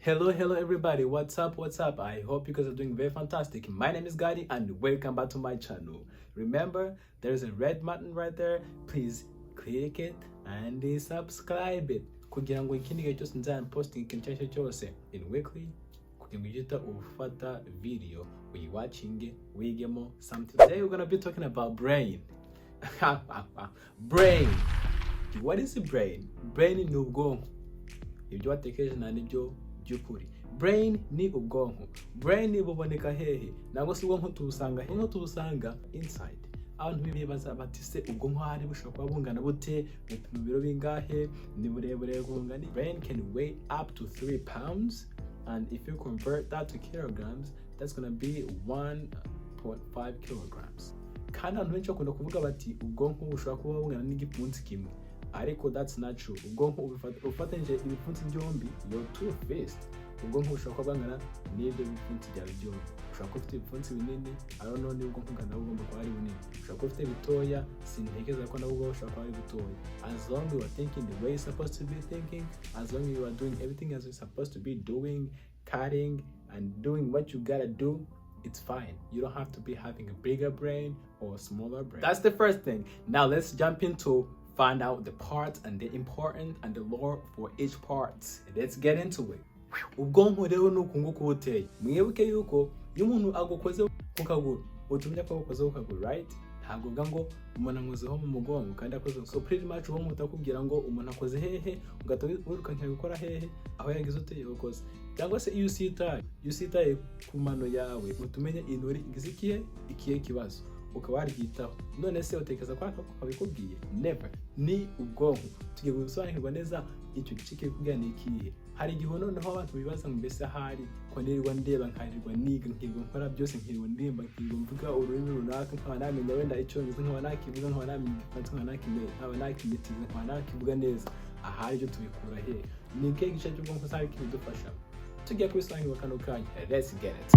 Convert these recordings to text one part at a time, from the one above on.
Hello everybody, what's up? I hope you guys are doing very fantastic. My name is Gadi and welcome back to my channel. Remember, there's a red button right there. Please click it and subscribe it. Kugira ngo ikindi gihe cyose nzana posting ikintu cyose in weekly, kugira ngo ujye ufata video, watching, wigemo something. Today we're gonna be talking about brain. Brain. What is the brain? Brain ni ubwonko. Ibyo watekereje na nibyo by'ukuri. Brain ni ubwonko. Brain buboneka hehe? Ntabwo si ubwonko tubusanga hehe? Ubwonko tubusanga inside. Abantu bibaza bati se ubwonko hari bushobora kuba bungana bute? Mu biro bingahe? Ni burebure bungana? Brain can weigh up to 3 pounds, and if you convert that to kilograms, that's gonna be 1.5 kilograms. Kandi abantu benshi bakunda kuvuga bati ubwonko bushobora kuba bungana n'igipfunsi kimwe. Ariko that's not true. Ubwonko ufatanyije ibipfunsi byombi, your two fists, ubwonko bushobora kuba bungana n'ibyo bipfunsi byawe byombi. Ushobora kuba ufite ibipfunsi binini, I don't know niba ubwonko bwawe bugomba kuba ari bunini. Ushobora kuba ufite bitoya, sintekereza ko nabwo bushobora kuba ari butoya. As long as you are thinking the way you're supposed to be thinking, as long as you are doing everything as you're supposed to be doing, cutting and doing what you gotta do, it's fine. You don't have to be having a bigger brain or a smaller brain. That's the first thing. Now let's jump into find out the parts and the important and the lore for each part. Let's get into it. Ubwonko rero nuko nguko buteye. Mwibuke yuko iyo umuntu agukoze ku kaguru, utumye ko agukoze ku kaguru, right? Ntabwo uvuga ngo umuntu ankozeho mu mugongo kandi akoze. So pretty much uwo mutakubwira ngo umuntu akoze hehe, ugata wirukanka gukora hehe, aho yagize uteye ukoze. Cyangwa se iyo usitaye ku mano yawe, utumenye inori igize ikihe kibazo. Ukaba waryitaho. None se utekereza ko akabikubwiye? Never. Ni ubwonko. Tugiye gusobanukirwa neza icyo gice kikubwira ni ikihe. Hari igihe noneho abantu bibaza ngo mbese ahari ko nirirwa ndeba nkarirwa niga nkirwa nkora byose nkirwa ndimba nkirwa mvuga ururimi runaka nkaba namenya wenda icyongereza nkaba nakivuga nkaba namenya igifaransa nkaba nakimenya nkaba nakimitiza nkaba nakivuga neza. Ahari ibyo tubikura he? Ni ikihe gice cy'ubwonko cyari kibidufasha? Tugiye kubisobanukirwa kano kanya. Let's get it.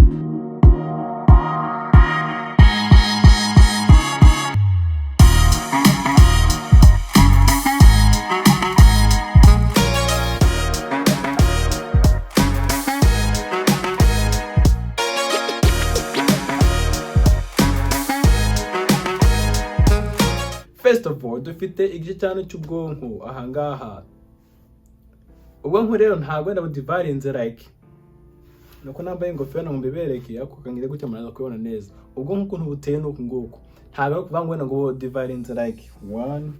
First of all, dufite igice cyane cy'ubwonko ahangaha. Ubwonko rero ntabwo ndabudivarinze like nuko nambaye ingofero na mbibereke ako kangire gutya muraza kubona neza. Ubwonko ukuntu buteye nuko nguko. Ntabwo kuvuga ngo divarinze like 1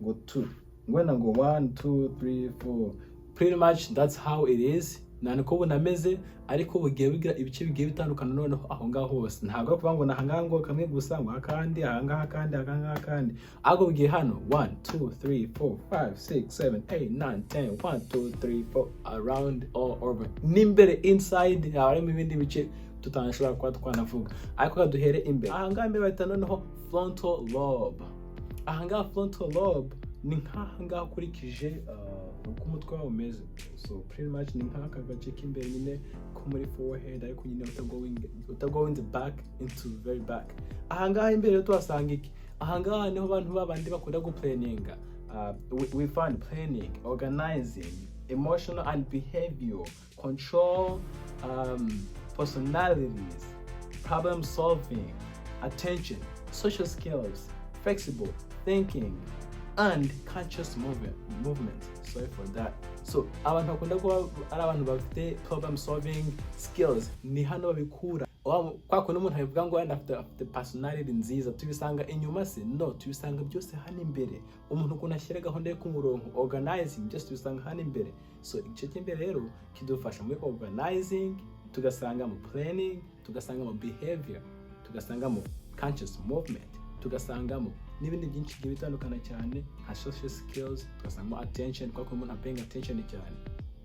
go 2. Ngwena ngo 1 2 3 4. Pretty much that's how it is. Naniko bunameze ariko bugiye bigira ibice bigiye bitandukana noneho aho ngaho hose. Ntabwo kuvuga ngo nahangaha ngo kamwe gusa ngo akandi ahangaha kandi ahangaha kandi. Ago bugiye hano 1 2 3 4 5 6 7 8 9 10 1 2 3 4 around all over. Nimbere inside harimo ibindi bice tutanashobora kwa twanavuga. Ariko kaduhere imbere. Ahangaha imbere bahita noneho frontal lobe. Ahangaha frontal lobe ni nkahangaha kurikije uko umutwe wawe umeze. So pretty much ni nk'aka gace k'imbere nyine ko muri forehead ariko nyine utagoing the back into very back. Ahangaha imbere tuhasanga iki? Ahangaha niho abantu babandi bakunda guplanninga. We find planning, organizing, emotional and behavioral, control, personalities, problem solving, attention, social skills, flexible thinking, and conscious movement. Sorry for that. So abantu bakunda kuba ari abantu bafite problem solving skills ni hano babikura. Kwa ko n'umuntu avuga ngo afite personality nziza tubisanga inyuma se? No, tubisanga byose hano imbere. Umuntu ukuntu ashyira gahunda yo ku murongo, organizing, just tubisanga hano imbere. So igice cy'imbere rero kidufasha muri organizing, tugasanga mu planning, tugasanga mu behavior, tugasanga mu conscious movement, tugasanga mu n'ibindi byinshi bigiye bitandukana cyane nka social skills, tugasanga attention kwa ko umuntu paying attention cyane.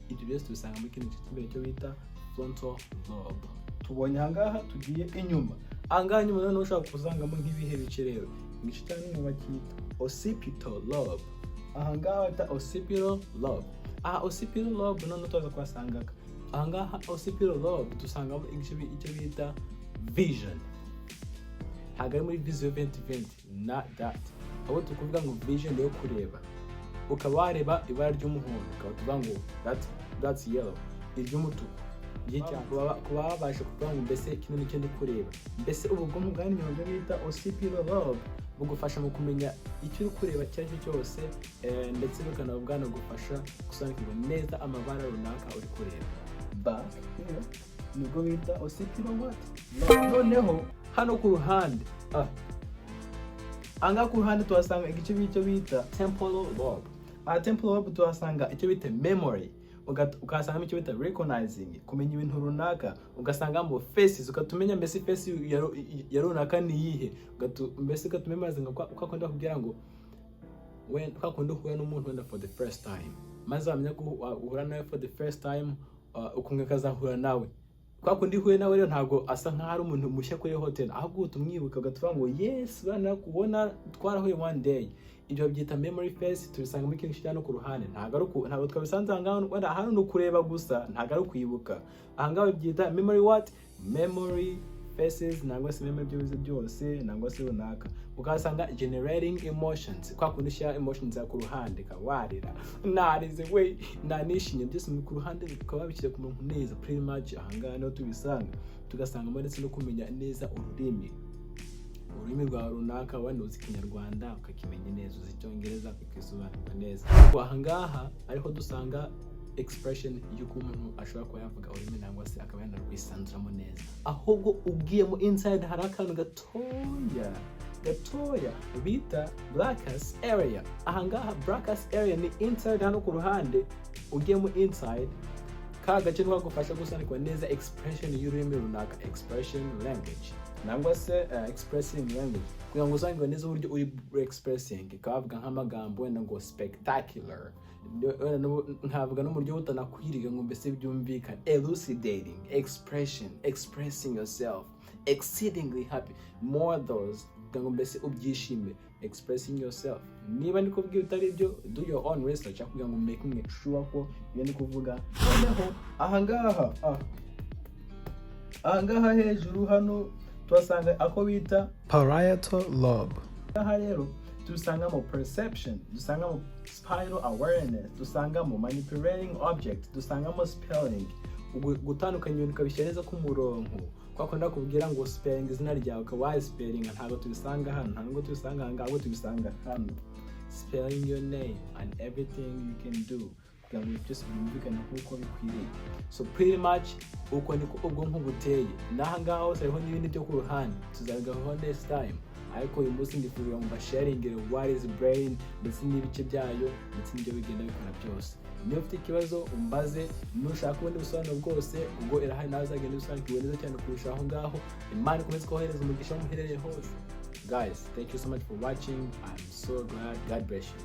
Ibyo byose tubisanga muri kino cy'imbere cyo bita frontal lobe. Tubonye ahangaha tugiye inyuma. Ahangaha nyuma noneho ushaka kuzangamo nk'ibihe bice rero. Igice cyane mu bakita occipital lobe. Ahangaha bita occipital lobe. Occipital lobe noneho tuza kwasanga ahangaha occipital lobe dusangamo igice bita vision. Hagari muri vision 2020, not that. Aho tukuvuga ngo vision yo kureba. Ukaba wareba ibara ry'umuhondo, ukaba tuvuga ngo that's yellow. iry'umutuku kuba babasha kuvuga ngo mbese kino nicyo ndi kureba. Mbese ubwonko bwa nyuma byo bita occipital lobe bugufasha mu kumenya icyo uri kureba icyo ari cyo cyose, ndetse bukanaba bwanagufasha gusobanukirwa neza amabara runaka uri kureba. Back here nibwo bita occipital lobe. Noneho hano ku ruhande anga ku ruhande tuhasanga igice bicyo bita temporal lobe. Temporal lobe tuhasanga icyo bita memory, ukahasangamo icyo bita recognizing, kumenya ibintu runaka, ugasangamo faces, ukatumenya mbese face ya runaka ni iyihe, mbese ukatumemarizinga ukakonda kugira ngo ukakonda uhura n'umuntu wenda for the first time, maze wamenya ko uhura nawe for the first time, ukumwe kazahura nawe kwakundi huye nawe rero ntago asa nkaho ari umuntu mushya kuri hotel, ahubwo utumwibuka ugatuvuga ngo yes bana kubona twarahuye one day. Ibyo byita memory face, tubisanga muri kintu cyane ku ruhande, ntago twabisanze ahangaho wenda hano no kureba gusa, ntago ari kwibuka. Ahangaho byita memory what? Memory faces, nangwa se memory byose nangwa se runaka. Ukasanga generating emotions, kwa kundi share emotions za ku ruhande, kawarira narize we nanishimye, byose mu ku ruhande bikaba bikire ku muntu neza. Pretty much ahangaho no tubisanga, tugasanga ndetse no kumenya neza ururimi rwa runaka, wenda uzi Kinyarwanda ukakimenya neza, uzi Icyongereza ukisobanura neza. Ahangaha ariho dusanga expression y'uko umuntu ashobora kuba yavuga ururimi nangwa se akaba yanarwisanzuramo neza. Ahubwo ubwiyemo inside hari akantu gatoya bita brachus area. Ahangaha brachus area ni inside hano ku ruhande, ugiyemo inside ka gace niko gufasha gusobanukirwa neza expression y'ururimi runaka, expression language nangwa se expressing language, kugira ngo uzange neza uburyo uri expressing. Kavuga nk'amagambo wenda ngo spectacular, nkavuga no mu buryo butanakwiriye ngo mbese byumvikane. Elucidating, expression, expressing yourself, exceedingly happy, more those, kugira ngo mbese ubyishime, expressing yourself. Niba ndi kuvuga utari byo, do your own research kugira ngo making sure ko iyo ndi kuvuga. Noneho ahangaha hejuru hano tuhasanga ako bita parietal lobe. Aha rero dusangamo perception, dusangamo spatial awareness, dusangamo manipulating object, dusangamo spelling, gutandukanya ibintu ukabishyira neza ku murongo. Kwa kundi nakubwira ngo spelling izina ryawe ukaba spelling, ntabwo tubisanga hano, ntabwo tubisanga hano, ahubwo tubisanga hano. Spelling your name and everything you can do kugira ngo byose byumvikane nk'uko bikwiriye. So pretty much uko niko ubwonko buteye. Nahangaha hose hariho n'ibindi byo ku ruhande, tuzagaho next time. Ariko uyu munsi ndifuza ngo basharingire what is brain, ndetse n'ibice byayo, ndetse n'ibyo bigenda bikora byose. Niba ufite ikibazo umbaze, nushaka ubundi busobanuro bwose, ubwo irahari nawe uzagenda usobanukirwa neza cyane kurusha aho ngaho. Imana ikomeze kohereza umugisha aho muherereye hose. Guys, thank you so much for watching. I'm so glad. God bless you.